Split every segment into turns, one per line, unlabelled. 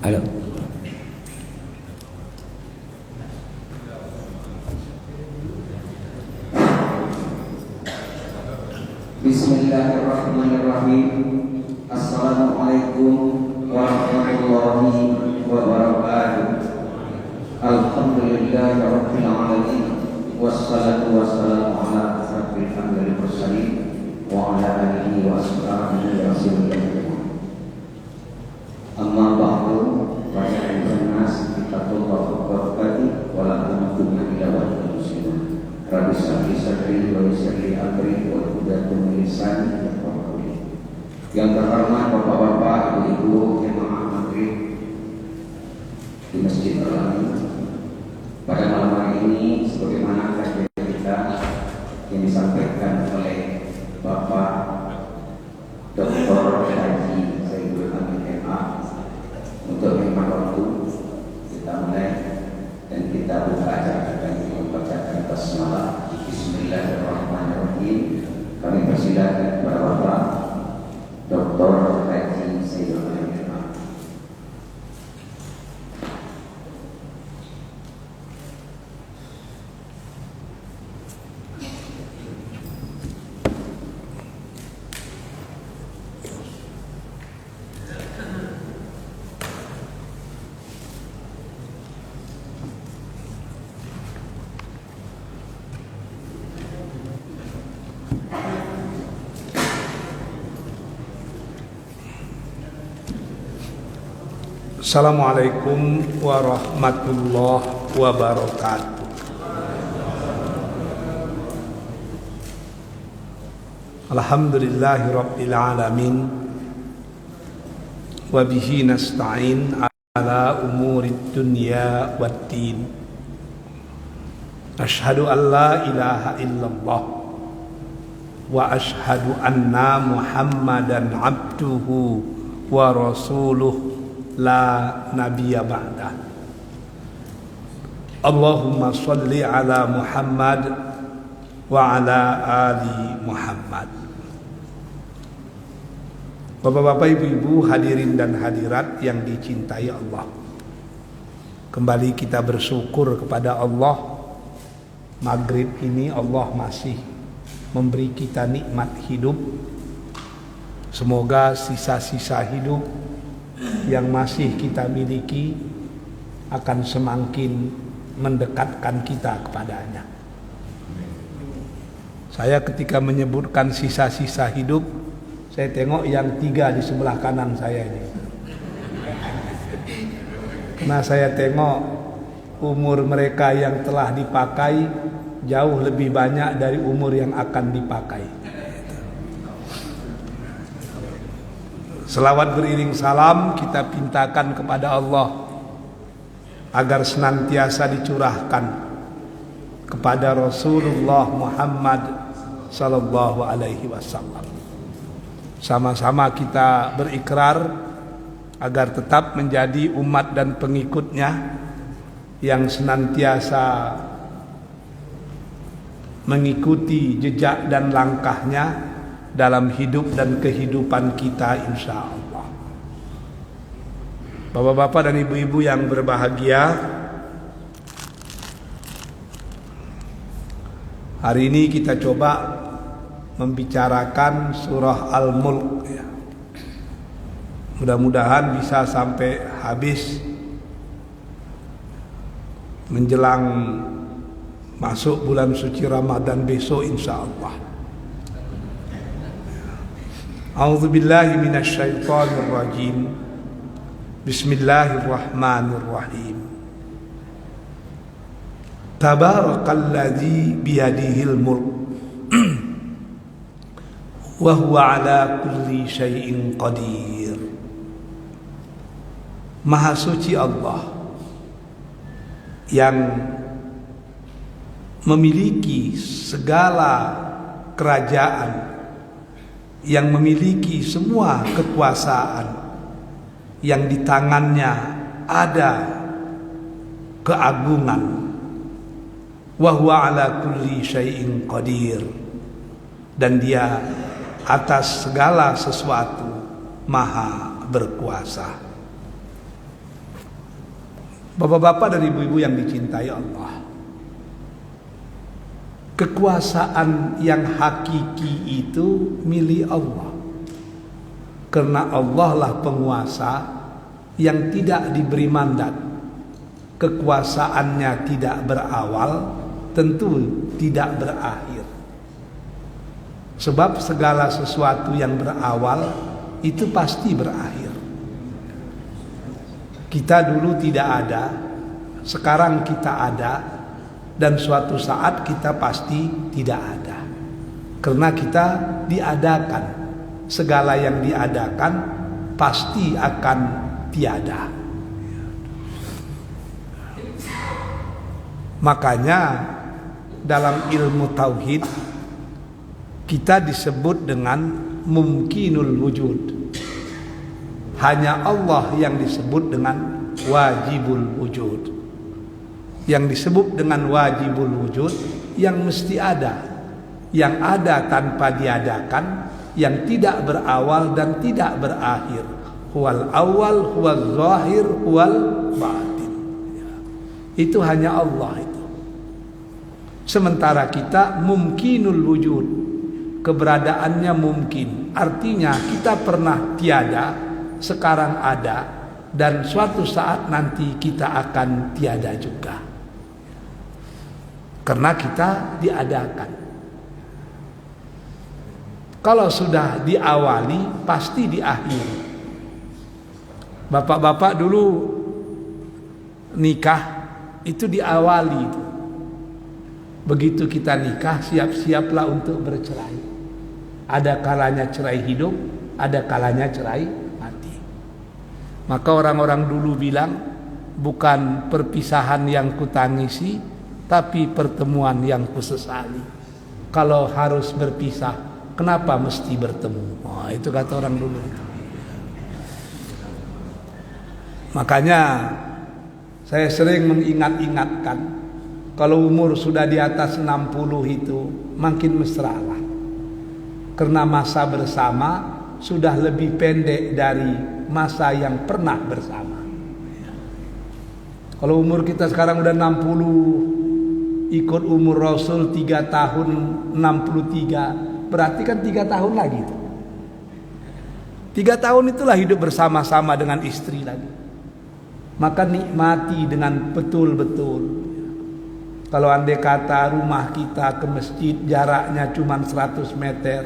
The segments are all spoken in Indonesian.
Halo.
Bismillahirrahmanirrahim. Assalamualaikum warahmatullahi wabarakatuh. Alhamdulillahi rabbil alamin. Wassalatu wassalamu ala asyrafil anbiya'i wal mursalin wa ala alihi wa ashabihi wasallam. Amma ba'du, wa ya ayyuhan nas ittaqullaha haqqa tuqatih wa la tamutunna illa wa antum muslimun. Rabbi shrah li sadri wa yassir li amri wa hlul min lisani yafqahu qawli. Yang terhormat Bapak-bapak, Ibu-ibu jemaah maghrib di Masjid Al-Amin, pada malam hari ini sebagaimana kajian kita yang disampaikan oleh Bapak Dr. Haji Sayyidul Amin MA, untuk hemat waktu kita mulai dan kita buka acara dengan membacakan basmalah. Bismillahirrahmanirrahim. Kami persilakan kepada Bapak Dr. Haji Sayyidul Amin MA.
Assalamualaikum warahmatullahi wabarakatuh. Alhamdulillahi rabbil alamin, wa bihi nasta'in ala umurid dunya waddin. Ashhadu an la ilaha illallah wa ashhadu anna Muhammadan abduhu wa rasuluh la nabiyya ba'da. Allahumma sholli ala Muhammad wa ala ali Muhammad. Bapak-bapak, ibu-ibu, hadirin dan hadirat yang dicintai Allah, kembali kita bersyukur kepada Allah. Maghrib ini Allah masih memberi kita nikmat hidup. Semoga sisa-sisa hidup yang masih kita miliki akan semakin mendekatkan kita kepadanya. Saya ketika menyebutkan sisa-sisa hidup, saya tengok yang 3 di sebelah kanan saya ini. Karena saya tengok umur mereka yang telah dipakai jauh lebih banyak dari umur yang akan dipakai. Selawat beriring salam kita pintakan kepada Allah agar senantiasa dicurahkan kepada Rasulullah Muhammad sallallahu alaihi wasallam. Sama-sama kita berikrar agar tetap menjadi umat dan pengikutnya yang senantiasa mengikuti jejak dan langkahnya dalam hidup dan kehidupan kita, insya Allah. Bapak-bapak dan ibu-ibu yang berbahagia, hari ini kita coba membicarakan surah Al-Mulk ya. Mudah-mudahan bisa sampai habis menjelang masuk bulan suci Ramadan besok, insya Allah. A'udzu billahi minasyaitonir rajim. Bismillahirrahmanirrahim. Tabarakalladzi biyadihil mulk wa huwa ala kulli syai'in qadir. Maha suci Allah yang memiliki segala kerajaan, yang memiliki semua kekuasaan, yang di tangannya ada keagungan. Wa huwa ala kulli syai'in qadir, dan dia atas segala sesuatu maha berkuasa. Bapak-bapak dan ibu-ibu yang dicintai Allah, kekuasaan yang hakiki itu milik Allah. Karena Allah lah penguasa yang tidak diberi mandat. Kekuasaannya tidak berawal, tentu tidak berakhir. Sebab segala sesuatu yang berawal itu pasti berakhir. Kita dulu tidak ada, sekarang kita ada, dan suatu saat kita pasti tidak ada. Karena kita diadakan. Segala yang diadakan pasti akan tiada. Makanya dalam ilmu tauhid kita disebut dengan mumkinul wujud. Hanya Allah yang disebut dengan wajibul wujud. Yang disebut dengan wajibul wujud yang mesti ada, yang ada tanpa diadakan, yang tidak berawal dan tidak berakhir. Huwal awal, huwal zahir, huwal batin. Itu hanya Allah itu. Sementara kita mumkinul wujud, keberadaannya mungkin. Artinya kita pernah tiada, sekarang ada, dan suatu saat nanti kita akan tiada juga. Karena kita diadakan. Kalau sudah diawali, pasti diakhiri. Bapak-bapak dulu nikah itu diawali itu. Begitu kita nikah, siap-siaplah untuk bercerai. Ada kalanya cerai hidup, ada kalanya cerai mati. Maka orang-orang dulu bilang, bukan perpisahan yang kutangisi, tapi pertemuan yang kusesali. Kalau harus berpisah, kenapa mesti bertemu? Oh, itu kata orang dulu. Makanya saya sering mengingat-ingatkan, kalau umur sudah di atas 60 itu makin mesra lah. Karena masa bersama sudah lebih pendek dari masa yang pernah bersama. Kalau umur kita sekarang udah 60, ikut umur Rasul 3 tahun 63, berarti kan 3 tahun lagi itu. 3 tahun itulah hidup bersama-sama dengan istri lagi. Maka nikmati dengan betul-betul. Kalau andai kata rumah kita ke masjid jaraknya cuma 100 meter,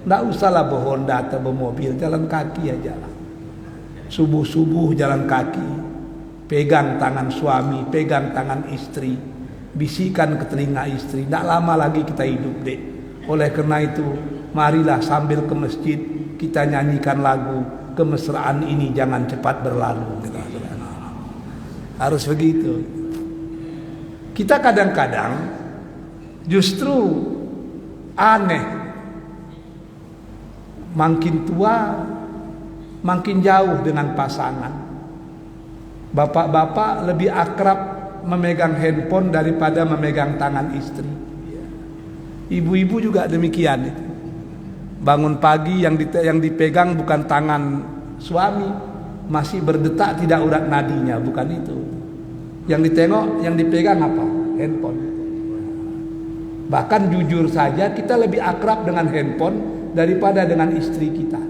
nggak usahlah berhonda atau bermobil, jalan kaki aja lah. Subuh-subuh jalan kaki, pegang tangan suami, pegang tangan istri, bisikan ke telinga istri, nggak lama lagi kita hidup dek. Oleh karena itu, marilah sambil ke masjid kita nyanyikan lagu kemesraan ini jangan cepat berlalu. Harus begitu. Kita kadang-kadang justru aneh. Makin tua, makin jauh dengan pasangan. Bapak-bapak lebih akrab memegang handphone daripada memegang tangan istri. Ibu-ibu juga demikian. Bangun pagi yang dipegang bukan tangan suami, masih berdetak tidak urat nadinya, bukan itu. Yang ditengok, yang dipegang apa? Handphone. Bahkan jujur saja kita lebih akrab dengan handphone daripada dengan istri kita.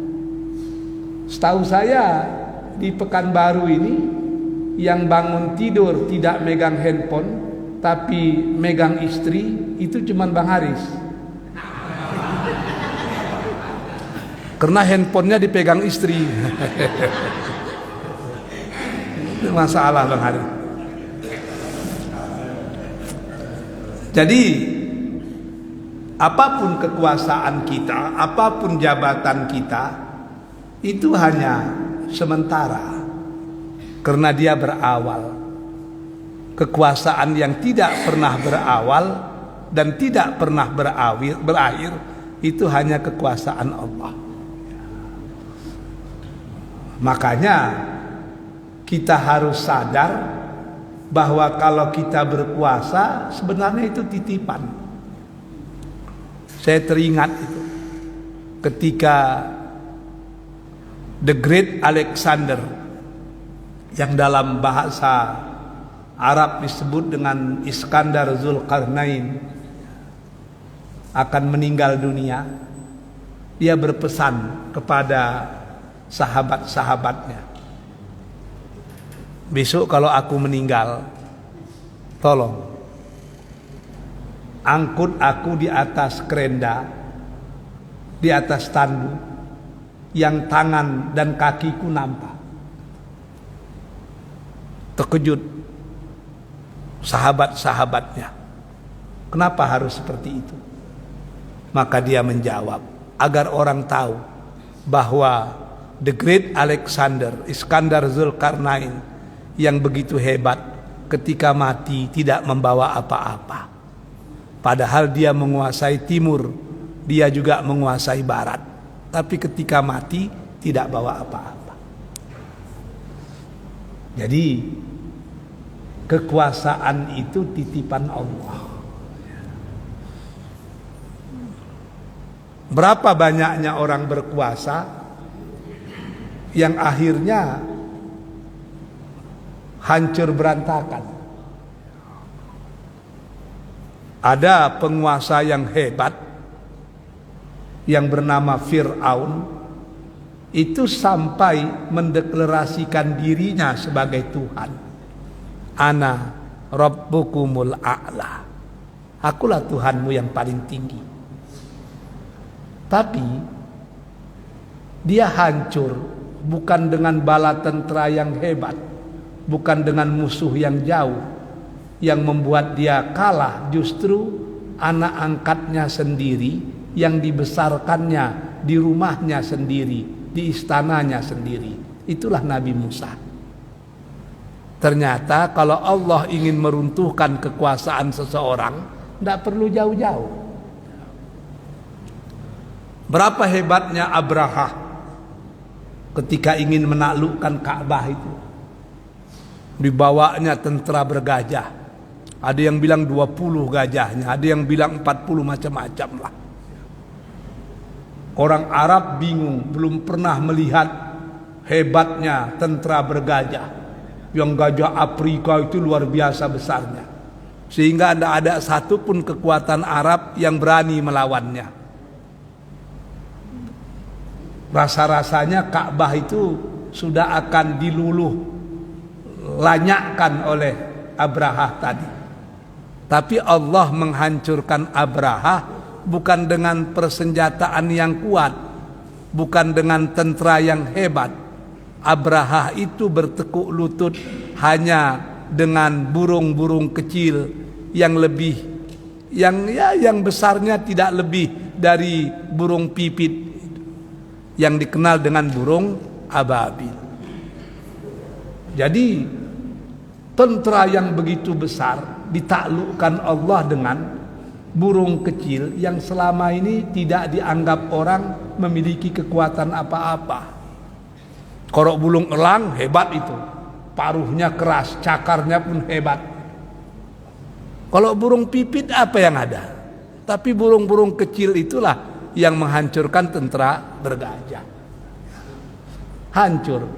Setahu saya di Pekanbaru ini yang bangun tidur tidak megang handphone tapi megang istri itu cuman Bang Haris. Karena handphonenya dipegang istri. Itu masalah Bang Haris. Jadi apapun kekuasaan kita, apapun jabatan kita, itu hanya sementara. Karena dia berawal. Kekuasaan yang tidak pernah berawal dan tidak pernah berakhir, itu hanya kekuasaan Allah. Makanya kita harus sadar bahwa kalau kita berkuasa sebenarnya itu titipan. Saya teringat itu ketika The Great Alexander, yang dalam bahasa Arab disebut dengan Iskandar Zulkarnain akan meninggal dunia, dia berpesan kepada sahabat-sahabatnya, besok kalau aku meninggal, tolong angkut aku di atas kerenda, di atas tandu yang tangan dan kakiku nampak. Terkejut sahabat-sahabatnya, kenapa harus seperti itu? Maka dia menjawab, agar orang tahu bahwa the great Alexander, Iskandar Zulkarnain yang begitu hebat, ketika mati tidak membawa apa-apa. Padahal dia menguasai timur, dia juga menguasai barat. Tapi ketika mati tidak bawa apa-apa. Jadi kekuasaan itu titipan Allah. Berapa banyaknya orang berkuasa yang akhirnya hancur berantakan. Ada penguasa yang hebat yang bernama Fir'aun, itu sampai mendeklarasikan dirinya sebagai Tuhan. Ana Rabbukumul A'la, akulah Tuhanmu yang paling tinggi. Tapi dia hancur bukan dengan bala tentera yang hebat, bukan dengan musuh yang jauh. Yang membuat dia kalah justru anak angkatnya sendiri, yang dibesarkannya di rumahnya sendiri, di istananya sendiri. Itulah Nabi Musa. Ternyata kalau Allah ingin meruntuhkan kekuasaan seseorang, tidak perlu jauh-jauh. Berapa hebatnya Abraha ketika ingin menaklukkan Ka'bah itu. Dibawanya tentera bergajah. Ada yang bilang 20 gajahnya, ada yang bilang 40, macam-macam lah. Orang Arab bingung, belum pernah melihat hebatnya tentera bergajah. Yang gajah Afrika itu luar biasa besarnya. Sehingga tidak ada satu pun kekuatan Arab yang berani melawannya. Rasa-rasanya Ka'bah itu sudah akan diluluh lanyakkan oleh Abraha tadi. Tapi Allah menghancurkan Abraha bukan dengan persenjataan yang kuat, bukan dengan tentera yang hebat. Abraha itu bertekuk lutut hanya dengan burung-burung kecil yang besarnya tidak lebih dari burung pipit yang dikenal dengan burung ababil. Jadi tentera yang begitu besar ditaklukkan Allah dengan burung kecil yang selama ini tidak dianggap orang memiliki kekuatan apa-apa. Kalau burung elang hebat itu, paruhnya keras, cakarnya pun hebat. Kalau burung pipit apa yang ada? Tapi burung-burung kecil itulah yang menghancurkan tentera bergajah. Hancur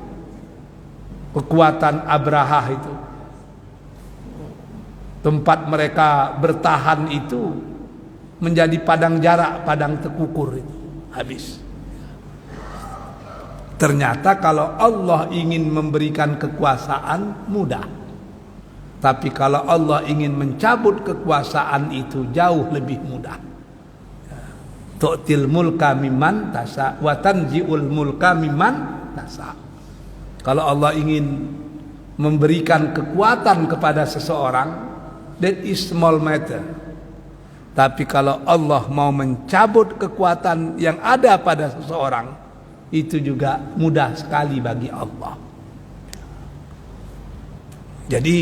kekuatan Abraha itu. Tempat mereka bertahan itu menjadi padang jarak, padang tekukur itu. Habis. Ternyata kalau Allah ingin memberikan kekuasaan mudah. Tapi kalau Allah ingin mencabut kekuasaan itu jauh lebih mudah. Tu'til mulka mimman tasha wa tanzi'ul mulka mimman tasha. Kalau Allah ingin memberikan kekuatan kepada seseorang, that is small matter. Tapi kalau Allah mau mencabut kekuatan yang ada pada seseorang, itu juga mudah sekali bagi Allah. Jadi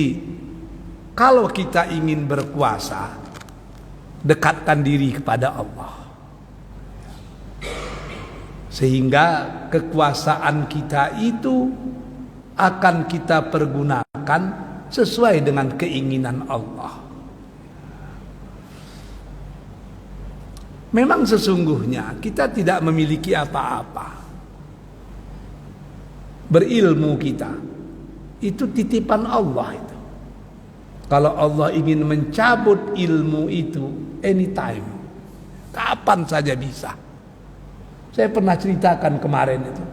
kalau kita ingin berkuasa, dekatkan diri kepada Allah, sehingga kekuasaan kita itu akan kita pergunakan sesuai dengan keinginan Allah. Memang sesungguhnya kita tidak memiliki apa-apa. Berilmu kita itu titipan Allah itu. Kalau Allah ingin mencabut ilmu itu anytime, kapan saja bisa. Saya pernah ceritakan kemarin itu.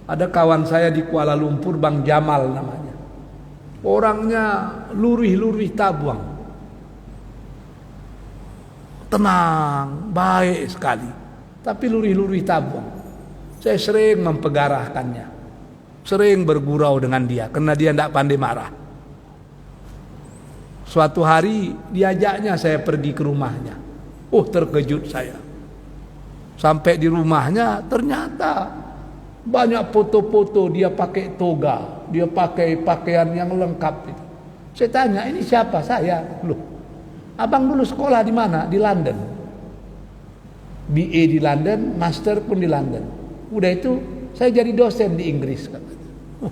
Ada kawan saya di Kuala Lumpur, Bang Jamal namanya. Orangnya lurih-lurih tabuang. Tenang, baik sekali. Tapi lurih-lurih tabuang. Saya sering mempegarahkannya. Sering bergurau dengan dia karena dia tidak pandai marah. Suatu hari diajaknya saya pergi ke rumahnya. Terkejut saya. Sampai di rumahnya ternyata banyak foto-foto dia pakai toga, dia pakai pakaian yang lengkap itu. Saya tanya, ini siapa? Saya. Loh, abang dulu sekolah di mana? Di London. BA di London, master pun di London. Udah itu saya jadi dosen di Inggris katanya.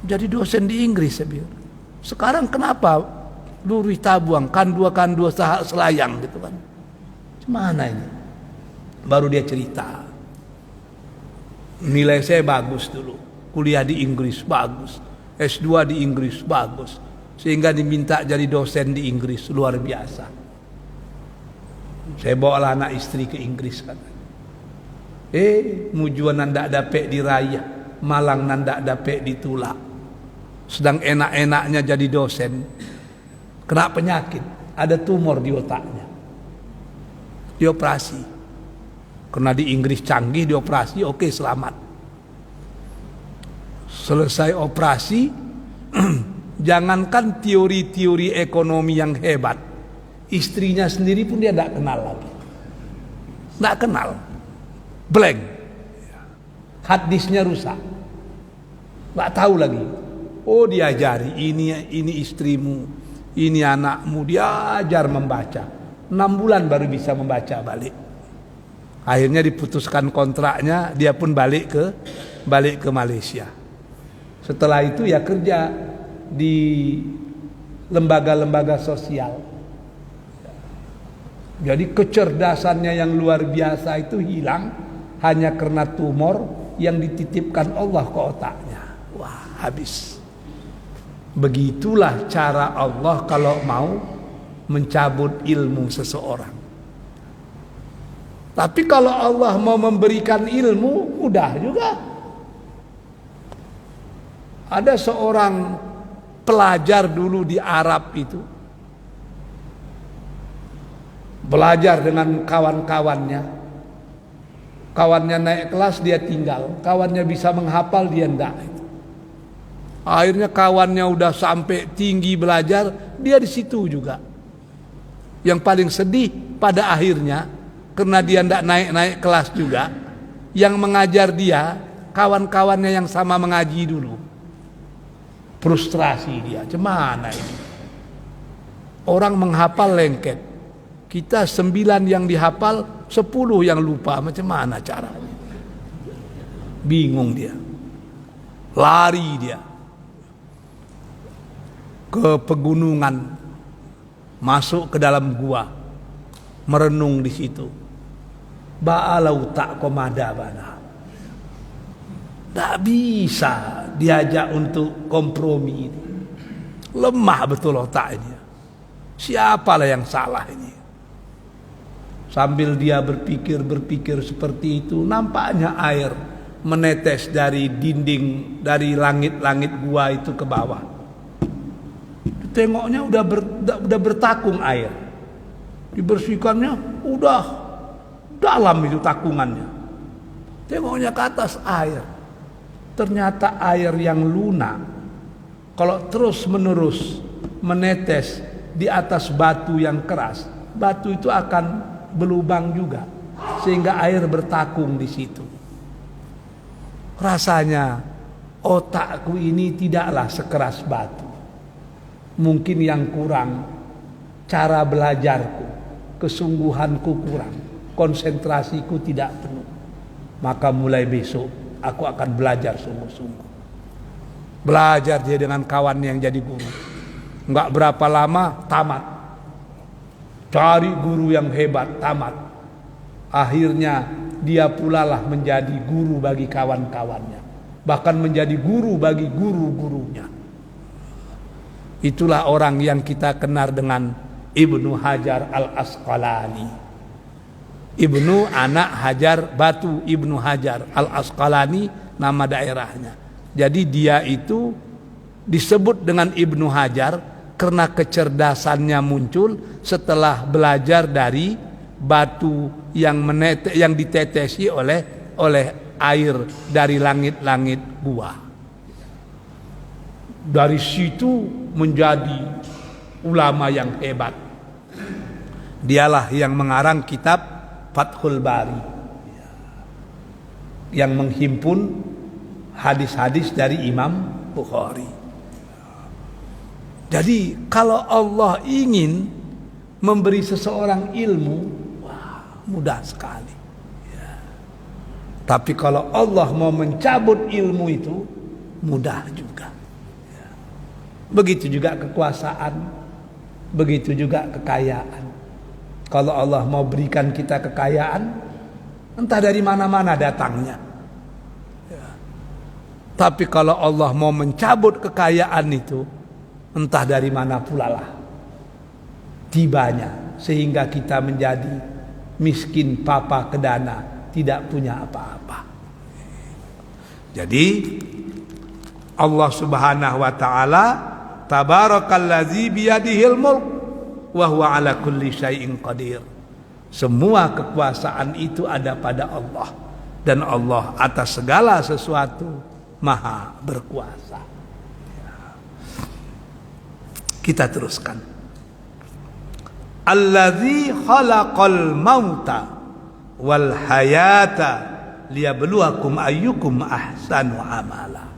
Jadi dosen di Inggris saya bilang. Sekarang kenapa lurih tabuang, kandua selayang gitu kan? Gimana ini? Baru dia cerita. Nilai saya bagus dulu. Kuliah di Inggris bagus. S2 di Inggris bagus. Sehingga diminta jadi dosen di Inggris, luar biasa. Saya bawa anak istri ke Inggris katanya. Mujuan nanda dapet di raya, malang nanda dapet di tulak. Sedang enak-enaknya jadi dosen, kena penyakit, ada tumor di otaknya. Dioperasi. Karena di Inggris canggih, dioperasi, oke, selamat. Selesai operasi, jangankan teori-teori ekonomi yang hebat, istrinya sendiri pun dia tidak kenal lagi. Tidak kenal. Blank. Hadisnya rusak. Tidak tahu lagi. Diajari, ini istrimu, ini anakmu, diajar membaca. 6 bulan baru bisa membaca balik. Akhirnya diputuskan kontraknya, dia pun balik ke Malaysia. Setelah itu ya kerja di lembaga-lembaga sosial. Jadi kecerdasannya yang luar biasa itu hilang hanya karena tumor yang dititipkan Allah ke otaknya. Wah, habis. Begitulah cara Allah kalau mau mencabut ilmu seseorang. Tapi kalau Allah mau memberikan ilmu, mudah juga. Ada seorang pelajar dulu di Arab itu, belajar dengan kawan-kawannya. Kawannya naik kelas, dia tinggal. Kawannya bisa menghafal, dia enggak. Akhirnya kawannya udah sampai tinggi belajar, dia di situ juga. Yang paling sedih pada akhirnya, karena dia tidak naik kelas juga, yang mengajar dia kawan-kawannya yang sama mengaji dulu. Frustrasi dia, gimana ini? Orang menghafal lengket, kita 9 yang dihafal, 10 yang lupa, macam mana caranya? Bingung dia, lari dia ke pegunungan, masuk ke dalam gua, merenung di situ. Ba'alau tak komada bana. Tak bisa diajak untuk kompromi ini. Lemah betul otaknya. Siapalah yang salah ini? Sambil dia berpikir seperti itu, nampaknya air menetes dari dinding, dari langit-langit gua itu ke bawah. Tengoknya udah bertakung air. Dibersihkannya udah dalam itu takungannya. Tengoknya ke atas air. Ternyata air yang lunak, kalau terus menerus menetes di atas batu yang keras, batu itu akan berlubang juga, sehingga air bertakung di situ. Rasanya otakku ini tidaklah sekeras batu. Mungkin yang kurang cara belajarku, kesungguhanku kurang, konsentrasiku tidak penuh. Maka mulai besok aku akan belajar sungguh-sungguh. Belajar dia dengan kawan yang jadi guru. Enggak berapa lama tamat. Cari guru yang hebat, tamat. Akhirnya dia pula lah menjadi guru bagi kawan-kawannya. Bahkan menjadi guru bagi guru-gurunya. Itulah orang yang kita kenal dengan Ibnu Hajar Al-Asqalani. Ibnu anak Hajar Batu, Ibnu Hajar Al-Asqalani nama daerahnya. Jadi dia itu disebut dengan Ibnu Hajar karena kecerdasannya muncul setelah belajar dari batu yang ditetesi oleh air dari langit-langit gua. Dari situ menjadi ulama yang hebat. Dialah yang mengarang kitab Fathul Bari, yang menghimpun hadis-hadis dari Imam Bukhari. Jadi kalau Allah ingin memberi seseorang ilmu, wah, mudah sekali. Tapi kalau Allah mau mencabut ilmu itu, mudah juga. Begitu juga kekuasaan, begitu juga kekayaan. Kalau Allah mau berikan kita kekayaan, entah dari mana-mana datangnya. Tapi kalau Allah mau mencabut kekayaan itu, entah dari mana pula lah tibanya, sehingga kita menjadi miskin papa kedana, tidak punya apa-apa. Jadi Allah Subhanahu wa taala, tabarakallazi biyadihil mulk wa huwa ala kulli syai'in qadir. Semua kekuasaan itu ada pada Allah, dan Allah atas segala sesuatu maha berkuasa. Kita teruskan. Allazi khalaqal mauta wal hayata liyabluwakum ayyukum ahsanu amala.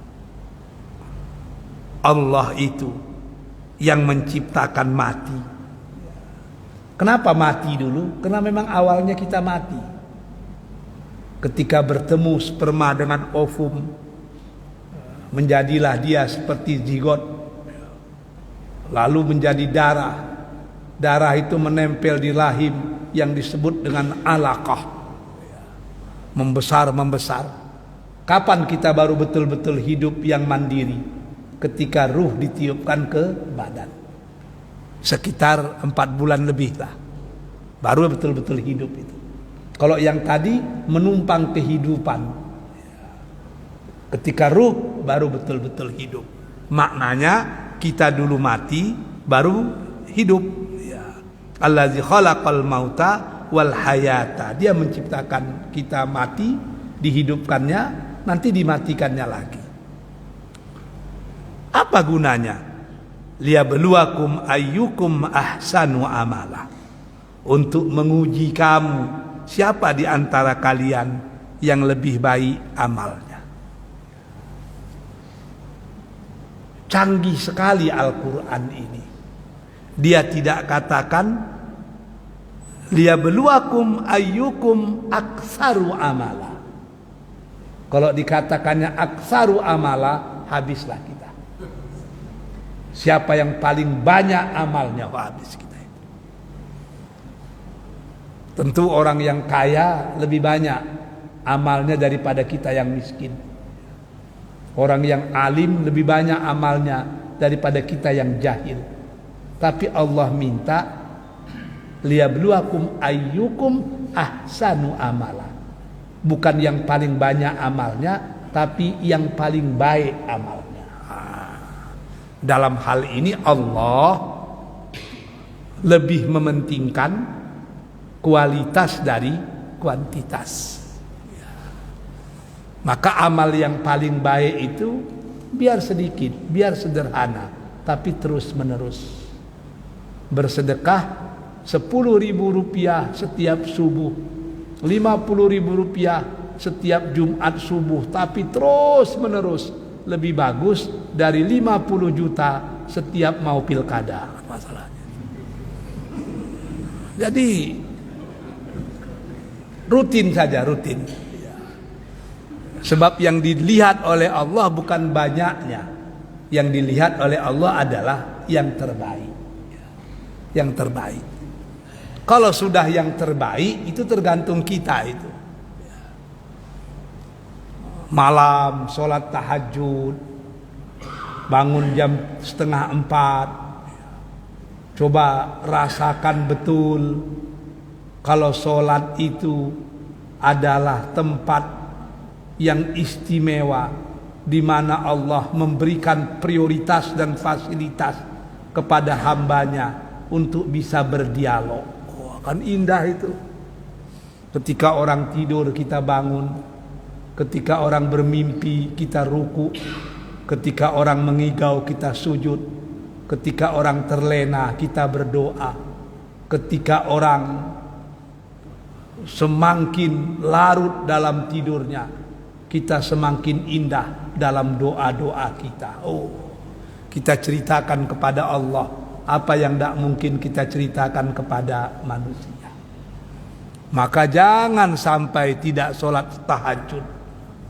Allah itu yang menciptakan mati. Kenapa mati dulu? Karena memang awalnya kita mati. Ketika bertemu sperma dengan ovum, menjadilah dia seperti zigot, lalu menjadi darah. Darah itu menempel di rahim yang disebut dengan alaqah, membesar. Kapan kita baru betul-betul hidup yang mandiri? Ketika ruh ditiupkan ke badan, sekitar 4 bulan lebih lah, baru betul-betul hidup itu. Kalau yang tadi menumpang kehidupan, ketika ruh baru betul-betul hidup. Maknanya kita dulu mati baru hidup. Allazi khalaqal mauta wal hayata. Dia menciptakan kita mati, dihidupkannya, nanti dimatikannya lagi. Apa gunanya? Liyabluwakum ayyukum ahsanu amala. Untuk menguji kamu, siapa di antara kalian yang lebih baik amalnya. Canggih sekali Al-Quran ini. Dia tidak katakan liyabluwakum ayyukum aksaru amala. Kalau dikatakannya aksaru amala, habislah kita. Siapa yang paling banyak amalnya, habis kita itu. Tentu orang yang kaya lebih banyak amalnya daripada kita yang miskin. Orang yang alim lebih banyak amalnya daripada kita yang jahil. Tapi Allah minta liyabluwakum ayyukum ahsanu amala. Bukan yang paling banyak amalnya, tapi yang paling baik amalnya. Dalam hal ini Allah lebih mementingkan kualitas dari kuantitas. Maka amal yang paling baik itu biar sedikit, biar sederhana, tapi terus menerus. Bersedekah 10.000 rupiah setiap subuh, 50.000 rupiah setiap Jumat subuh, tapi terus menerus lebih bagus dari 50 juta setiap mau pilkada. Masalahnya. Jadi rutin saja, rutin. Sebab yang dilihat oleh Allah bukan banyaknya, yang dilihat oleh Allah adalah yang terbaik. Yang terbaik. Kalau sudah yang terbaik, itu tergantung kita itu. Malam sholat tahajud, bangun jam 3:30. Coba rasakan betul kalau sholat itu adalah tempat yang istimewa, di mana Allah memberikan prioritas dan fasilitas kepada hambanya untuk bisa berdialog. Kan indah itu. Ketika orang tidur kita bangun, ketika orang bermimpi kita ruku, ketika orang mengigau kita sujud, ketika orang terlena kita berdoa, ketika orang semakin larut dalam tidurnya, kita semakin indah dalam doa-doa kita. Kita ceritakan kepada Allah apa yang tidak mungkin kita ceritakan kepada manusia. Maka jangan sampai tidak sholat tahajud,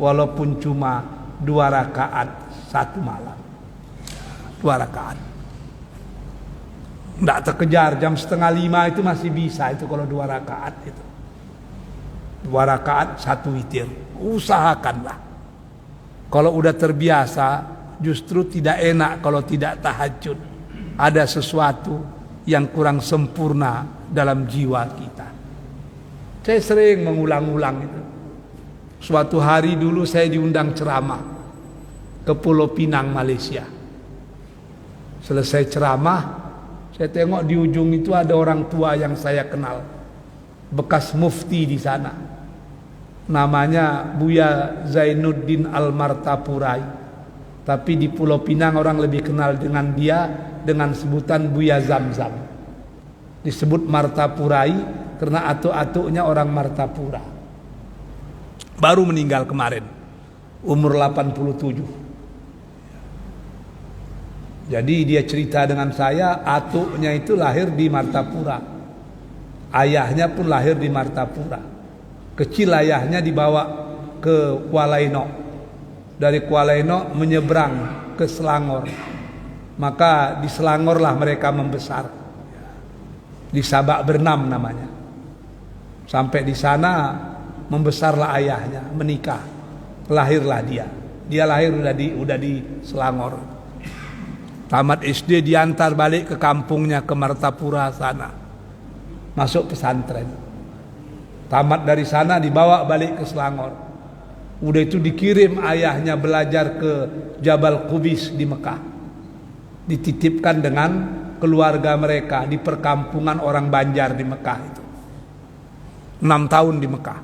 walaupun cuma 2 rakaat satu malam. 2 rakaat. Tidak terkejar, jam 4:30 itu masih bisa itu kalau 2 rakaat itu. 2 rakaat 1 witir. Usahakanlah. Kalau udah terbiasa, justru tidak enak kalau tidak tahajud. Ada sesuatu yang kurang sempurna dalam jiwa kita. Saya sering mengulang-ulang itu. Suatu hari dulu saya diundang ceramah ke Pulau Pinang, Malaysia. Selesai ceramah, saya tengok di ujung itu ada orang tua yang saya kenal, bekas mufti di sana. Namanya Buya Zainuddin Al-Martapurai. Tapi di Pulau Pinang orang lebih kenal dengan dia dengan sebutan Buya Zamzam. Disebut Martapurai karena atuk-atuknya orang Martapura. Baru meninggal kemarin, umur 87. Jadi dia cerita dengan saya, atuknya itu lahir di Martapura, ayahnya pun lahir di Martapura. Kecil ayahnya dibawa ke Kuala Ino, dari Kuala Ino menyeberang ke Selangor, maka di Selangorlah mereka membesar, di Sabak Bernam namanya. Sampai di sana membesarlah ayahnya, menikah, lahirlah dia. Dia lahir udah di Selangor. Tamat SD diantar balik ke kampungnya ke Martapura sana, masuk pesantren. Tamat dari sana dibawa balik ke Selangor. Udah itu dikirim ayahnya belajar ke Jabal Qubis di Mekah. Dititipkan dengan keluarga mereka di perkampungan orang Banjar di Mekah itu. 6 tahun di Mekah.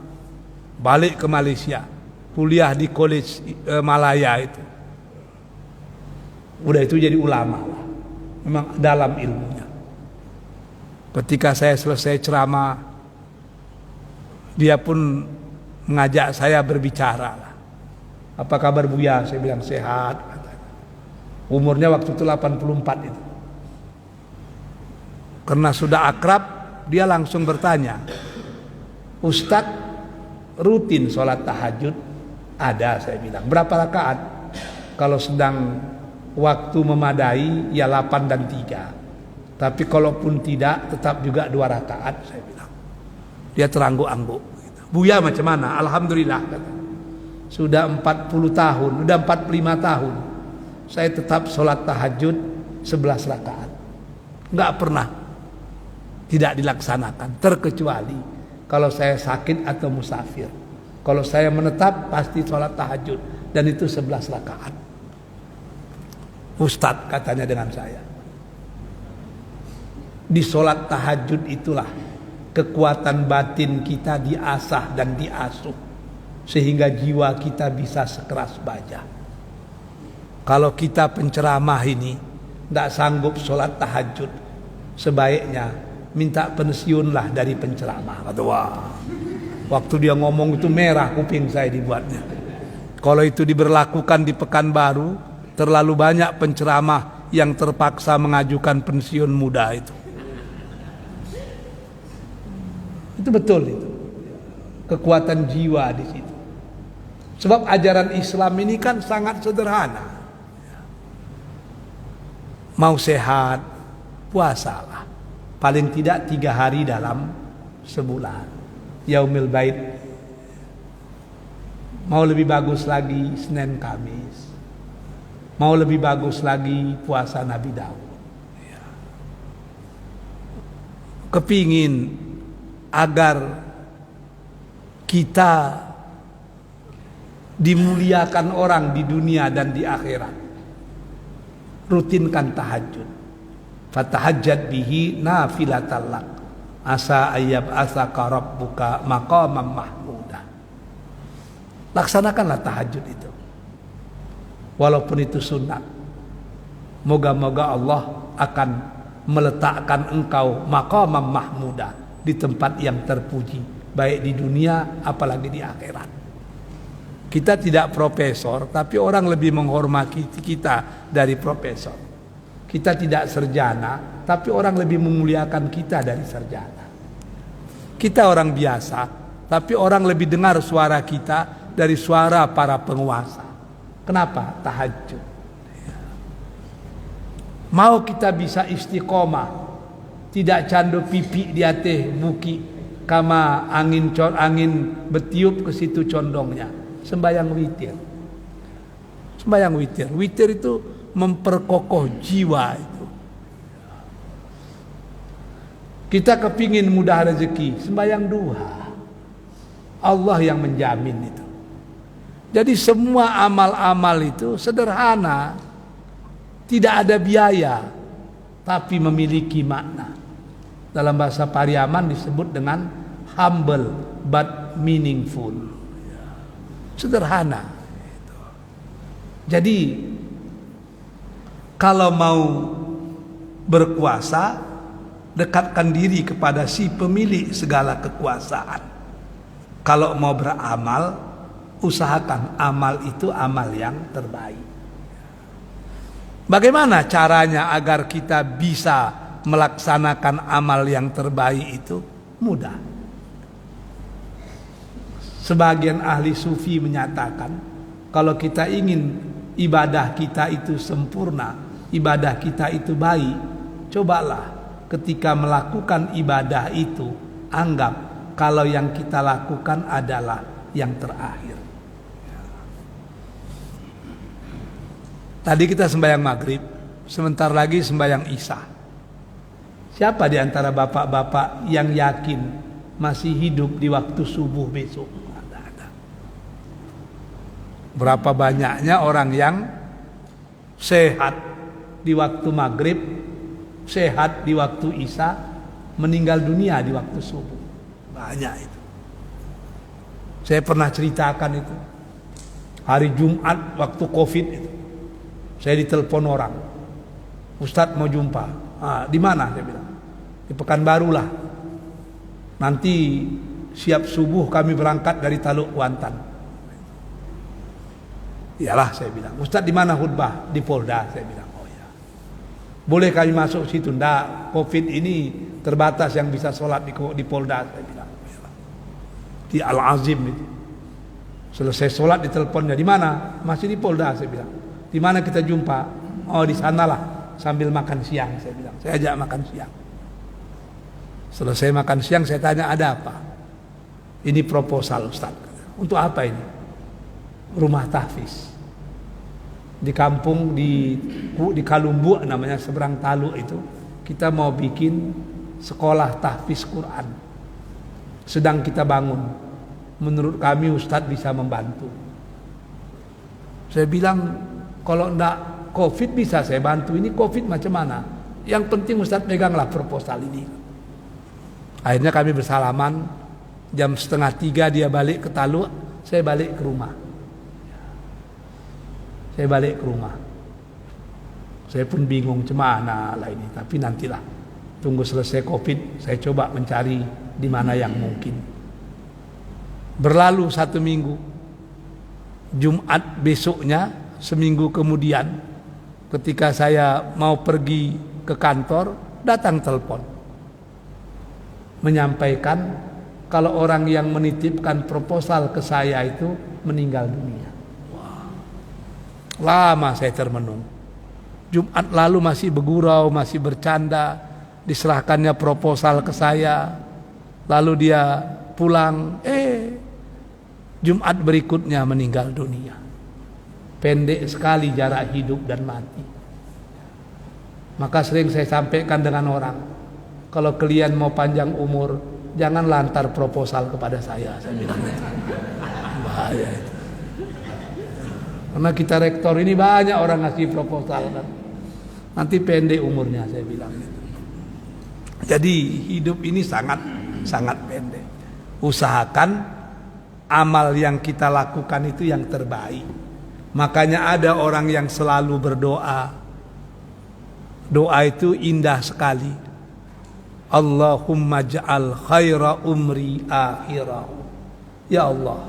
Balik ke Malaysia, kuliah di College Malaya itu. Udah itu jadi ulama lah. Memang dalam ilmunya. Ketika saya selesai ceramah, dia pun mengajak saya berbicara lah. Apa kabar Buya? Saya bilang sehat. Umurnya waktu itu 84 itu. Karena sudah akrab, dia langsung bertanya, Ustadz, rutin sholat tahajud? Ada, saya bilang. Berapa rakaat? Kalau sedang waktu memadai, ya 8 dan 3. Tapi kalaupun tidak, tetap juga 2 rakaat, saya bilang. Dia terangguk-angguk. Buya macam mana? Alhamdulillah. Sudah 40 tahun, sudah 45 tahun. Saya tetap sholat tahajud 11 rakaat. Enggak pernah tidak dilaksanakan, terkecuali kalau saya sakit atau musafir. Kalau saya menetap pasti sholat tahajud, dan itu 11 rakaat. Ustadz katanya dengan saya, di sholat tahajud itulah kekuatan batin kita diasah dan diasuh, sehingga jiwa kita bisa sekeras baja. Kalau kita penceramah ini tidak sanggup sholat tahajud, sebaiknya minta pensiunlah dari penceramah. Kata, wah, waktu dia ngomong itu merah kuping saya dibuatnya. Kalau itu diberlakukan di Pekanbaru, terlalu banyak penceramah yang terpaksa mengajukan pensiun muda itu. Itu betul itu. Kekuatan jiwa di situ. Sebab ajaran Islam ini kan sangat sederhana. Mau sehat, puasalah. Paling tidak 3 hari dalam sebulan. Yaumil Bait. Mau lebih bagus lagi, Senin Kamis. Mau lebih bagus lagi puasa Nabi Daud. Kepingin agar kita dimuliakan orang di dunia dan di akhirat, rutinkan tahajud. Fatahajjad bihi nafilatan lak asa ayyab asaka rabbuka maqaman mahmuda. Laksanakanlah tahajud itu, walaupun itu sunnah. Moga-moga Allah akan meletakkan engkau maqaman mahmuda, di tempat yang terpuji, baik di dunia apalagi di akhirat. Kita tidak profesor, tapi orang lebih menghormati kita dari profesor. Kita tidak sarjana, tapi orang lebih memuliakan kita dari sarjana. Kita orang biasa, tapi orang lebih dengar suara kita dari suara para penguasa. Kenapa? Tahajud. Mau kita bisa istiqomah, tidak candu pipi di atas buki, kama angin bertiup ke situ condongnya. Sembayang witir. Sembayang witir. Witir itu memperkokoh jiwa itu. Kita kepingin mudah rezeki, sembayang duha. Allah yang menjamin itu. Jadi semua amal-amal itu sederhana, tidak ada biaya, tapi memiliki makna. Dalam bahasa Pariaman disebut dengan humble but meaningful. Sederhana. Jadi kalau mau berkuasa, dekatkan diri kepada si pemilik segala kekuasaan. Kalau mau beramal, usahakan amal itu amal yang terbaik. Bagaimana caranya agar kita bisa melaksanakan amal yang terbaik itu? Mudah. Sebagian ahli sufi menyatakan, kalau kita ingin ibadah kita itu sempurna, ibadah kita itu baik, cobalah ketika melakukan ibadah itu, anggap kalau yang kita lakukan adalah yang terakhir. Tadi kita sembahyang maghrib, sebentar lagi sembahyang isya. Siapa di antara bapak-bapak yang yakin masih hidup di waktu subuh besok? Ada. Berapa banyaknya orang yang sehat di waktu maghrib, sehat di waktu isya, meninggal dunia di waktu subuh? Banyak itu. Saya pernah ceritakan itu. Hari Jumat waktu Covid itu. Saya ditelepon orang, Ustadz mau jumpa. Di mana? Saya bilang, di Pekanbaru lah. Nanti siap subuh kami berangkat dari Taluk Kuantan. Iyalah, saya bilang. Ustadz di mana khutbah? Di Polda. Saya bilang, oh ya. Boleh kami masuk situ? Nggak, Covid ini terbatas yang bisa sholat di Polda. Saya bilang, di Al-Azim itu. Selesai sholat diteleponnya, di mana? Masih di Polda. Saya bilang. Di mana kita jumpa? Oh, di sanalah sambil makan siang, saya bilang. Saya ajak makan siang. Selesai makan siang saya tanya, ada apa? Ini proposal, Ustaz. Untuk apa ini? Rumah tahfiz. Di kampung di Kalumbu namanya, seberang Taluk itu, kita mau bikin sekolah tahfiz Quran. Sedang kita bangun. Menurut kami Ustaz bisa membantu. Saya bilang, kalau enggak Covid bisa saya bantu. Ini Covid macam mana? Yang penting Ustadz peganglah proposal ini. Akhirnya kami bersalaman. Jam 2:30 dia balik ke Taluk, saya balik ke rumah. Saya pun bingung cemana lah ini. Tapi nantilah, tunggu selesai Covid, saya coba mencari di mana yang mungkin. Berlalu 1 minggu. Jumat besoknya, seminggu kemudian, ketika saya mau pergi ke kantor, datang telepon menyampaikan kalau orang yang menitipkan proposal ke saya itu meninggal dunia. Lama saya termenung. Jumat lalu masih bergurau, masih bercanda, diserahkannya proposal ke saya, lalu dia pulang, Jumat berikutnya meninggal dunia. pendek sekali jarak hidup dan mati. Maka sering saya sampaikan dengan orang, kalau kalian mau panjang umur, jangan lantar proposal kepada saya bilang. Bahaya itu. Karena kita rektor ini banyak orang ngasih proposal kan. Nanti pendek umurnya, saya bilang gitu. Jadi hidup ini sangat pendek. Usahakan amal yang kita lakukan itu yang terbaik. Makanya ada orang yang selalu berdoa. Doa itu indah sekali. Allahumma ja'al khaira umri akhirah. Ya Allah,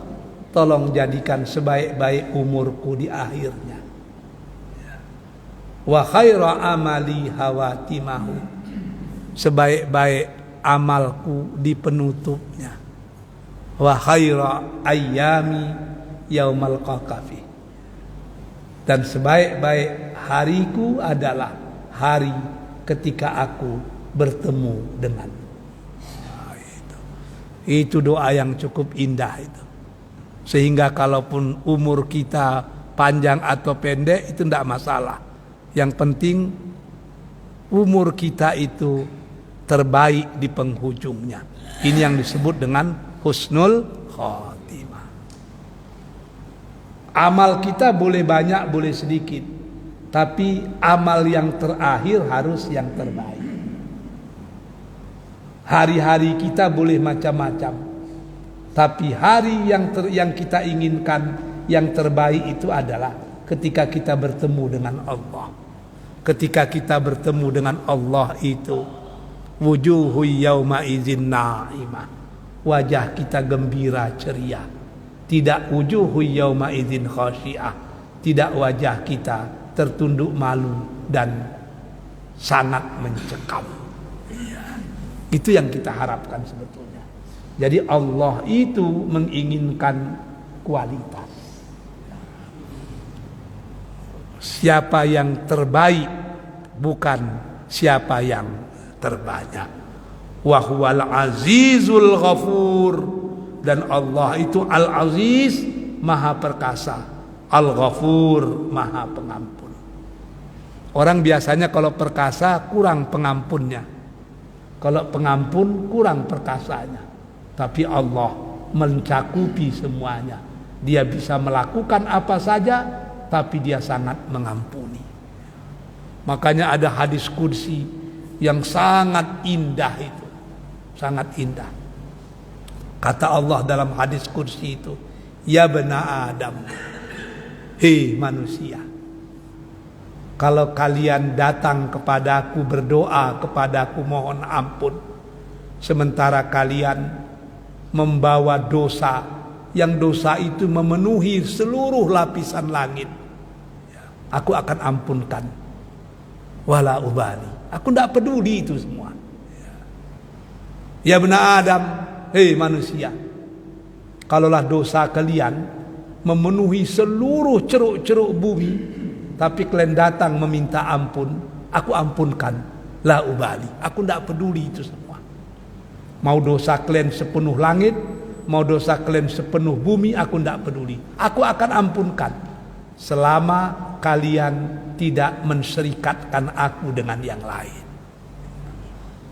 tolong jadikan sebaik-baik umurku di akhirnya. Wa khaira amali hawatimahu. Sebaik-baik amalku di penutupnya. Wa khaira ayyami yaumal qaqafi. Dan sebaik-baik hariku adalah hari ketika aku bertemu dengan. Itu doa yang cukup indah itu. Sehingga kalaupun umur kita panjang atau pendek itu tidak masalah. Yang penting umur kita itu terbaik di penghujungnya. Ini yang disebut dengan husnul khotimah. Amal kita boleh banyak, boleh sedikit, tapi amal yang terakhir harus yang terbaik. Hari-hari kita boleh macam-macam, tapi hari yang kita inginkan yang terbaik itu adalah ketika kita bertemu dengan Allah. Ketika kita bertemu dengan Allah itu wujuhu yauma idzin na'imah. Wajah kita gembira ceria. Tidak wujuhu yauma idzin khasyiah. Tidak wajah kita tertunduk malu dan sangat mencekam. Itu yang kita harapkan sebetulnya. Jadi Allah itu menginginkan kualitas. Siapa yang terbaik, bukan siapa yang terbanyak. Wa huwal azizul ghafur. Dan Allah itu al-aziz, maha perkasa. Al-ghafur, maha pengampun. Orang biasanya kalau perkasa kurang pengampunnya. Kalau pengampun kurang perkasanya. Tapi Allah mencakupi semuanya. Dia bisa melakukan apa saja, tapi dia sangat mengampuni. Makanya ada hadis qudsi yang sangat indah itu. Sangat indah. Kata Allah dalam hadis qudsi itu, ya bena Adam, hei manusia, kalau kalian datang kepadaku berdoa kepadaku mohon ampun, sementara kalian membawa dosa, yang dosa itu memenuhi seluruh lapisan langit, aku akan ampunkan. Wala ubali, aku tidak peduli itu semua. Ya bena Adam, hei manusia, kalaulah dosa kalian memenuhi seluruh ceruk-ceruk bumi, tapi kalian datang meminta ampun, aku ampunkan. La ubali, aku tidak peduli itu semua. Mau dosa kalian sepenuh langit, mau dosa kalian sepenuh bumi, aku tidak peduli. Aku akan ampunkan selama kalian tidak menserikatkan aku dengan yang lain.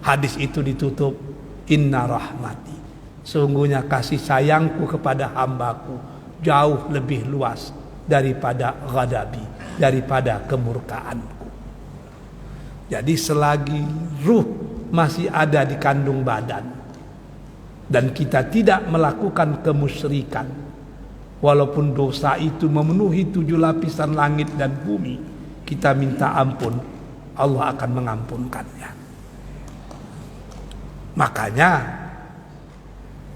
Hadis itu ditutup, inna rahmati, sungguhnya kasih sayangku kepada hambaku jauh lebih luas daripada ghadabi, daripada kemurkaanku. Jadi selagi ruh masih ada di kandung badan dan kita tidak melakukan kemusyrikan, walaupun dosa itu memenuhi 7 lapisan langit dan bumi, kita minta ampun, Allah akan mengampunkannya. Makanya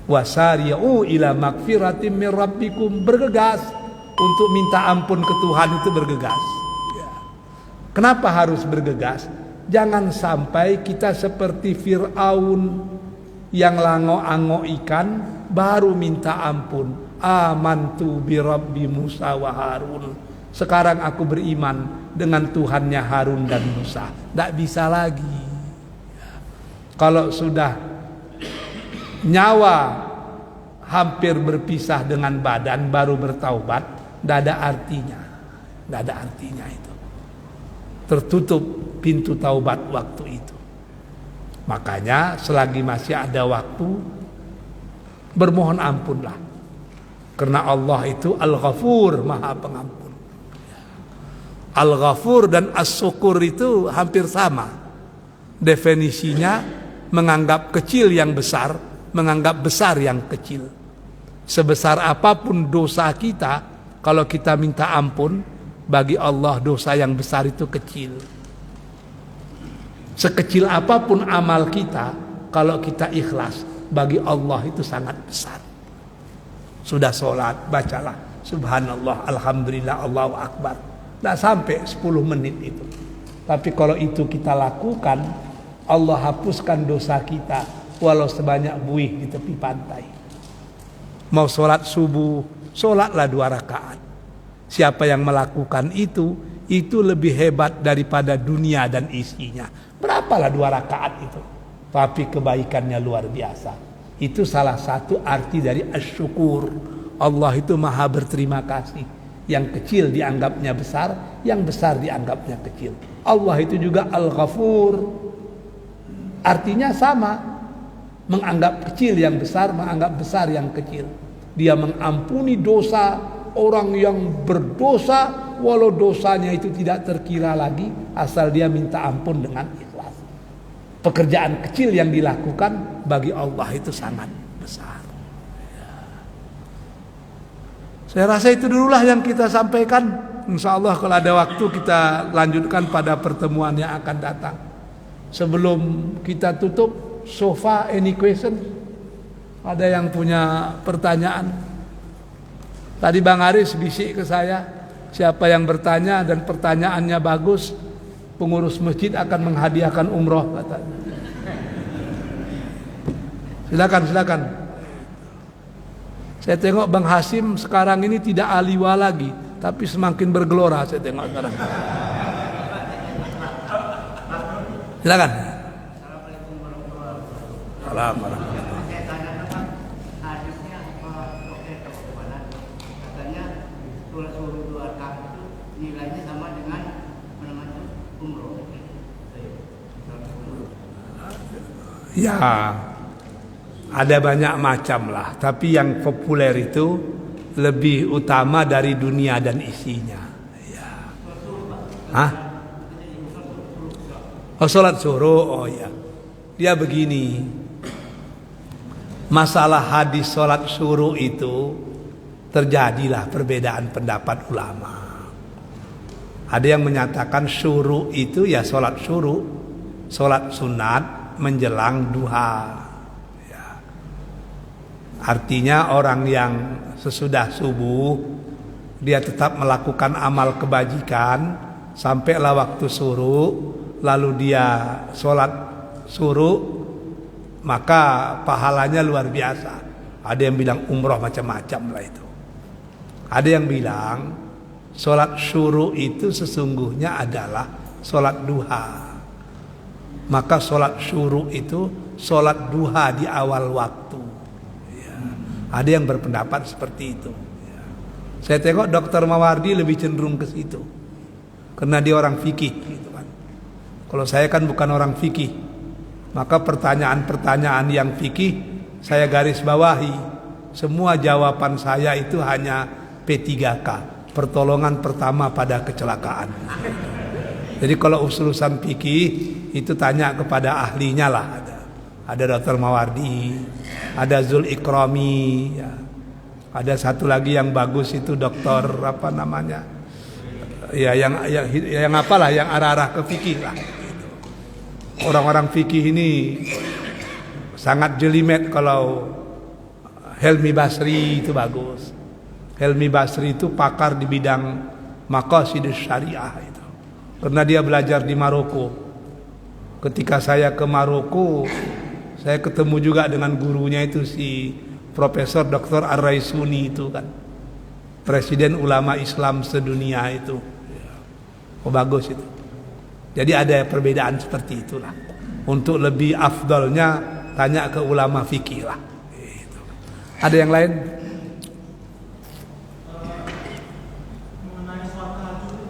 wasari'u ila magfiratin min rabbikum, bergegas untuk minta ampun ke Tuhan itu bergegas. Kenapa harus bergegas? Jangan sampai kita seperti Fir'aun yang langok-angok ikan baru minta ampun. Amantu bi Rabbi Musa wa Harun. Sekarang aku beriman dengan Tuhannya Harun dan Musa. Tidak bisa lagi. Kalau sudah nyawa hampir berpisah dengan badan baru bertaubat, tidak ada artinya. Nggak ada artinya itu. Tertutup pintu taubat waktu itu. Makanya selagi masih ada waktu, bermohon ampunlah. Karena Allah itu Al-Ghafur, Maha Pengampun. Al-Ghafur dan As-Syukur itu hampir sama. Definisinya menganggap kecil yang besar, menganggap besar yang kecil. Sebesar apapun dosa kita, kalau kita minta ampun, bagi Allah dosa yang besar itu kecil. Sekecil apapun amal kita, kalau kita ikhlas, bagi Allah itu sangat besar. Sudah sholat, bacalah Subhanallah, Alhamdulillah, Allahu Akbar. Tidak sampai 10 menit itu. Tapi kalau itu kita lakukan, Allah hapuskan dosa kita walau sebanyak buih di tepi pantai. Mau sholat subuh, sholatlah 2 rakaat. Siapa yang melakukan itu lebih hebat daripada dunia dan isinya. Berapalah 2 rakaat itu? Tapi kebaikannya luar biasa. Itu salah satu arti dari asyukur. Allah itu maha berterima kasih. Yang kecil dianggapnya besar, yang besar dianggapnya kecil. Allah itu juga Al-Ghafur. Artinya sama. Menganggap kecil yang besar, menganggap besar yang kecil. Dia mengampuni dosa orang yang berdosa, walau dosanya itu tidak terkira lagi, asal dia minta ampun dengan ikhlas. Pekerjaan kecil yang dilakukan bagi Allah itu sangat besar. Saya rasa itu dululah yang kita sampaikan. Insya Allah kalau ada waktu kita lanjutkan pada pertemuan yang akan datang. Sebelum kita tutup, so far any question? Ada yang punya pertanyaan? Tadi Bang Aris bisik ke saya, siapa yang bertanya dan pertanyaannya bagus, pengurus masjid akan menghadiahkan umroh, katanya. Silakan. Saya tengok Bang Hasim sekarang ini tidak aliwa lagi, tapi semakin bergelora saya tengok sekarang. Silakan.
Assalamualaikum warahmatullahi wabarakatuh.
Assalamualaikum.
Saya tanya tentang hadisnya katanya suruh 2 rakaat itu nilainya sama dengan umroh.
Ya, ada banyak macam lah, tapi yang populer itu lebih utama dari dunia dan isinya. Ya. Hah? Oh, sholat suruh, oh ya. Dia begini, masalah hadis sholat suruh itu terjadilah perbedaan pendapat ulama. Ada yang menyatakan suruh itu ya sholat suruh, sholat sunat menjelang duha. Ya. Artinya orang yang sesudah subuh dia tetap melakukan amal kebajikan sampailah waktu suruh, lalu dia sholat suruh, maka pahalanya luar biasa. Ada yang bilang umroh macam-macam lah itu. Ada yang bilang sholat suruh itu sesungguhnya adalah sholat duha. Maka sholat suruh itu sholat duha di awal waktu. Ya. Ada yang berpendapat seperti itu. Ya. Saya tengok Dr. Mawardi lebih cenderung ke situ, karena dia orang fikih. Gitu kan. Kalau saya kan bukan orang fikih, maka pertanyaan-pertanyaan yang fikih saya garis bawahi. Semua jawaban saya itu hanya P3K, pertolongan pertama pada kecelakaan. Jadi kalau urusan fikih itu tanya kepada ahlinya lah. Ada Dr. Mawardi, ada Zul Ikrami, ya. Ada satu lagi yang bagus itu Dokter apa namanya? Ya yang apalah yang arah-arah ke fikih lah. Orang-orang fikih ini sangat jelimet. Kalau Helmi Basri itu bagus. Helmi Basri itu pakar di bidang maqasidus syariah itu. Karena dia belajar di Maroko. Ketika saya ke Maroko, saya ketemu juga dengan gurunya itu si Profesor Dr. Ar-Raisuni itu kan. Presiden ulama Islam sedunia itu. Oh bagus itu. Jadi ada perbedaan seperti itulah. Untuk lebih afdalnya tanya ke ulama fikih lah. Gitu. Ada yang lain?
Mengenai sholat tahajud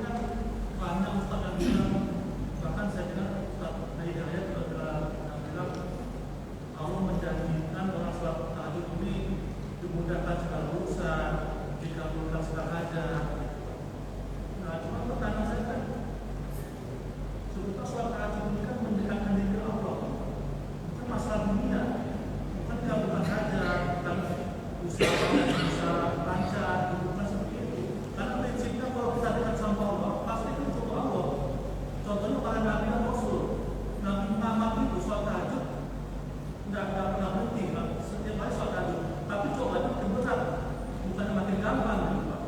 bisa lancar, bukan seperti itu. Karena prinsipnya kalau kita dekat sama Allah, pasti itu untuk Allah. Contohnya para nabi dan rasul. Nabi Muhammad itu sholat tahajud nggak pernah berhenti, Pak. Setiap hari sholat tahajud. Tapi coba itu makin berat, bukan makin gampang, Pak.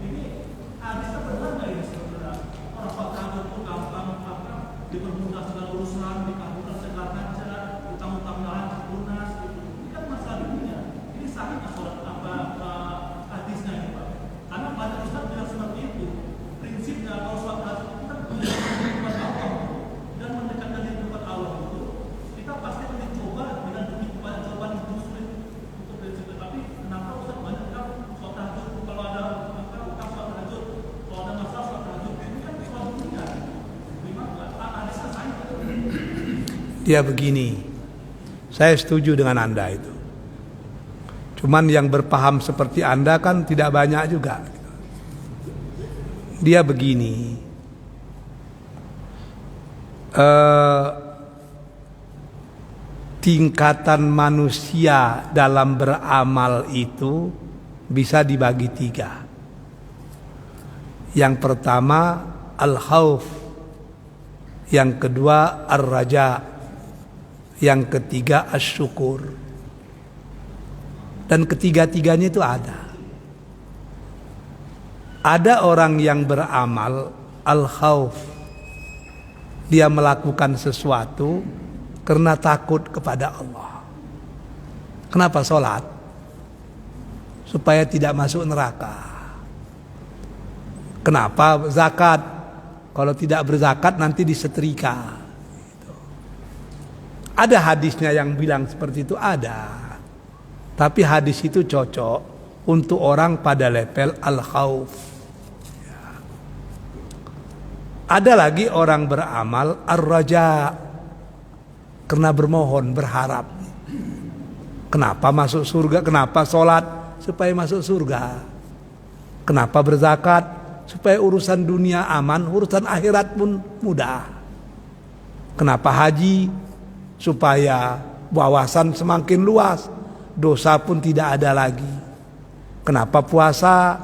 Ini hadisnya benar nggak ini sebenarnya? Orang sholat tahajud itu gampang, dipermudah segala urusan, dikabulkan segala hajat, utang-utangnya lancar lunas, gitu. Ini kan masalah dunia. Ini sahih sholat hadisnya ini, Pak. Karena banyak ustaz bilang seperti itu. Prinsipnya kalau sholat tahajud kita mendekatkan kepada Allah dan mendekatkan diri kepada Allah itu, kita pasti akan dicoba dengan begitu banyak cobaan yang sulit untuk prinsipnya. Tapi kenapa ustaz banyak kan sholat tahajud kalau ada utang sholat tahajud, kalau ada masalah sholat tahajud, ini kan soal dunia.
Dia begini, saya setuju dengan Anda itu. Cuman yang berpaham seperti Anda kan tidak banyak juga. Dia begini, tingkatan manusia dalam beramal itu bisa dibagi 3. Yang pertama al-khauf, yang kedua ar-raja, yang ketiga asyukur. Dan ketiga-tiganya itu ada. Ada orang yang beramal al-khauf, dia melakukan sesuatu karena takut kepada Allah. Kenapa sholat? Supaya tidak masuk neraka. Kenapa zakat? Kalau tidak berzakat nanti disetrika. Ada hadisnya yang bilang seperti itu, ada. Tapi hadis itu cocok untuk orang pada level al-khauf. Ya. Ada lagi orang beramal ar-raja, karena bermohon, berharap. Kenapa masuk surga? Kenapa sholat? Supaya masuk surga. Kenapa berzakat? Supaya urusan dunia aman, urusan akhirat pun mudah. Kenapa haji? Supaya wawasan semakin luas, dosa pun tidak ada lagi. Kenapa puasa?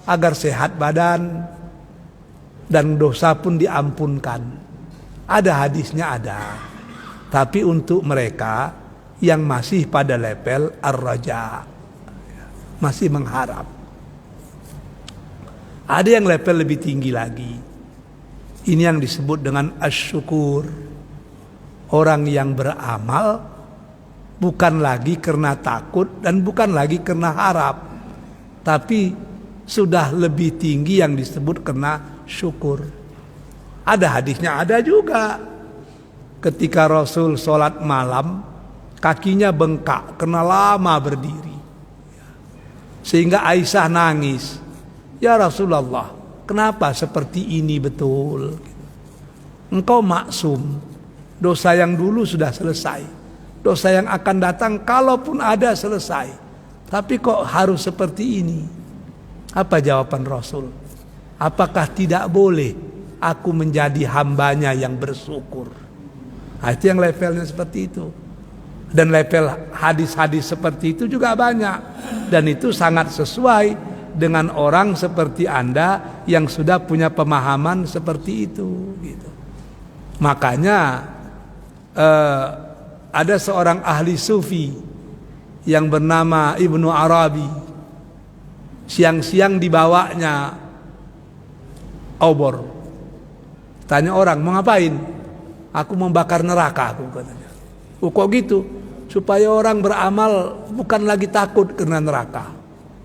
Agar sehat badan dan dosa pun diampunkan. Ada hadisnya, ada. Tapi untuk mereka yang masih pada level ar-raja, masih mengharap. Ada yang level lebih tinggi lagi. Ini yang disebut dengan asyukur. Orang yang beramal bukan lagi karena takut dan bukan lagi karena harap, tapi sudah lebih tinggi yang disebut karena syukur. Ada hadisnya, ada juga. Ketika Rasul sholat malam, kakinya bengkak karena lama berdiri. Sehingga Aisyah nangis, "Ya Rasulullah, kenapa seperti ini betul? Engkau maksum. Dosa yang dulu sudah selesai. Dosa yang akan datang kalaupun ada selesai. Tapi kok harus seperti ini?" Apa jawaban Rasul? "Apakah tidak boleh aku menjadi hambanya yang bersyukur?" Nah, itu yang levelnya seperti itu. Dan level hadis-hadis seperti itu juga banyak. Dan itu sangat sesuai dengan orang seperti Anda yang sudah punya pemahaman seperti itu. Gitu. Makanya ada seorang ahli sufi yang bernama Ibnu Arabi. Siang-siang dibawanya obor. Tanya orang, "Mau ngapain?" "Aku membakar neraka," aku katanya. "Oh, kok gitu?" "Supaya orang beramal bukan lagi takut kena neraka."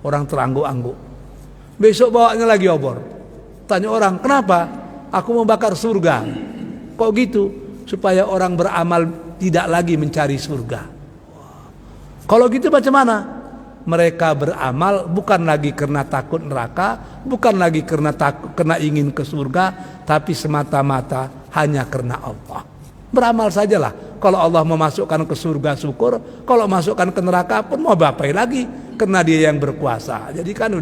Orang terangguk-angguk. Besok bawanya lagi obor. Tanya orang, "Kenapa?" "Aku membakar surga." "Kok gitu?" "Supaya orang beramal tidak lagi mencari surga." Kalau gitu macam mana? Mereka beramal bukan lagi karena takut neraka, bukan lagi karena ingin ke surga, tapi semata-mata hanya karena Allah. Beramal sajalah. Kalau Allah memasukkan ke surga syukur, kalau masukkan ke neraka pun mau bapai lagi, karena Dia yang berkuasa. Jadi kan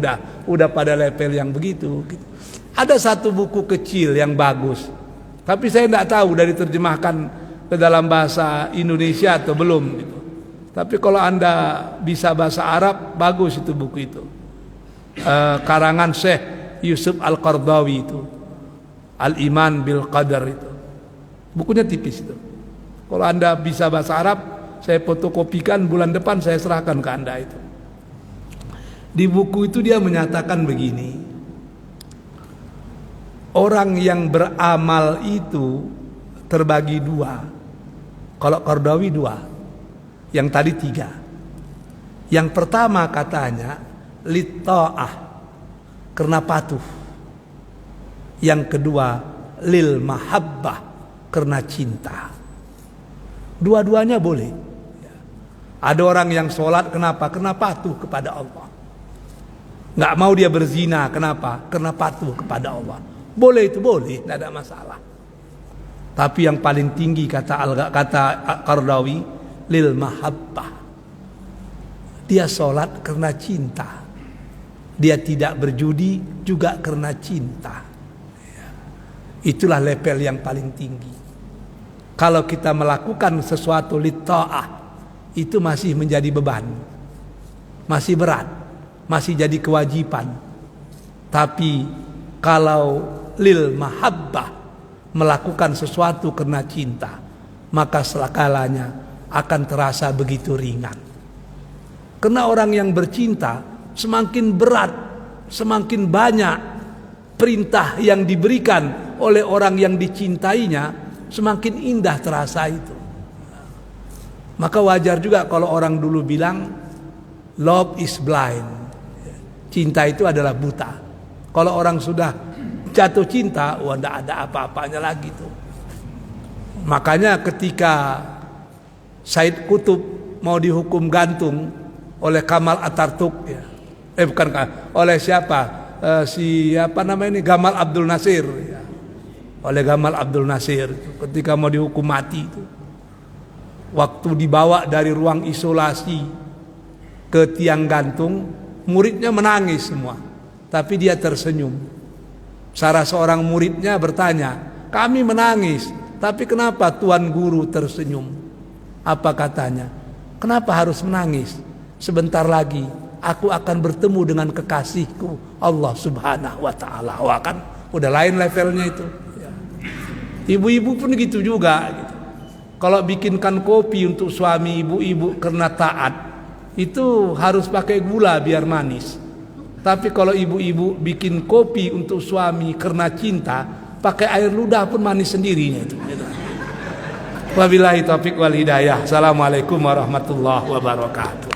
udah pada level yang begitu. Ada satu buku kecil yang bagus, tapi saya tidak tahu dari terjemahkan ke dalam bahasa Indonesia atau belum. Tapi kalau Anda bisa bahasa Arab, bagus itu buku itu. Karangan Syekh Yusuf Al-Qardawi itu, Al-Iman bil Qadar itu. Bukunya tipis itu. Kalau Anda bisa bahasa Arab, saya fotokopikan, bulan depan saya serahkan ke Anda itu. Di buku itu dia menyatakan begini, orang yang beramal itu terbagi dua. Kalau Qardawi dua, yang tadi tiga. Yang pertama katanya litta'ah, karena patuh. Yang kedua lil mahabbah, karena cinta. Dua-duanya boleh. Ada orang yang sholat, kenapa? Karena patuh kepada Allah. Nggak mau dia berzina, kenapa? Karena patuh kepada Allah. Boleh itu, boleh, tidak ada masalah. Tapi yang paling tinggi kata Qardawi, lil mahabbah. Dia sholat karena cinta. Dia tidak berjudi juga karena cinta. Itulah level yang paling tinggi. Kalau kita melakukan sesuatu litta'ah, itu masih menjadi beban, masih berat, masih jadi kewajiban. Tapi kalau lil mahabbah, melakukan sesuatu karena cinta, maka selakalanya akan terasa begitu ringan. Karena orang yang bercinta semakin berat, semakin banyak perintah yang diberikan oleh orang yang dicintainya, semakin indah terasa itu. Maka wajar juga kalau orang dulu bilang love is blind, cinta itu adalah buta. Kalau orang sudah jatuh cinta, wah tidak ada apa-apanya lagi tuh. Makanya ketika Said Qutb mau dihukum gantung oleh Kamal Atatürk, ya. Oleh siapa? Siapa namanya ini? Gamal Abdul Nasir, ya. Oleh Gamal Abdul Nasir ketika mau dihukum mati itu. Waktu dibawa dari ruang isolasi ke tiang gantung, muridnya menangis semua, tapi dia tersenyum. Salah seorang muridnya bertanya, kami menangis, tapi kenapa Tuan Guru tersenyum? Apa katanya? Kenapa harus menangis? Sebentar lagi aku akan bertemu dengan kekasihku Allah Subhanahu wa Ta'ala. Wah, kan udah lain levelnya itu. Ibu-ibu pun gitu juga gitu. Kalau bikinkan kopi untuk suami ibu-ibu karena taat, itu harus pakai gula biar manis. Tapi kalau ibu-ibu bikin kopi untuk suami karena cinta, pakai air ludah pun manis sendirinya itu. Wabillahi taufiq wal hidayah. Assalamualaikum warahmatullahi wabarakatuh.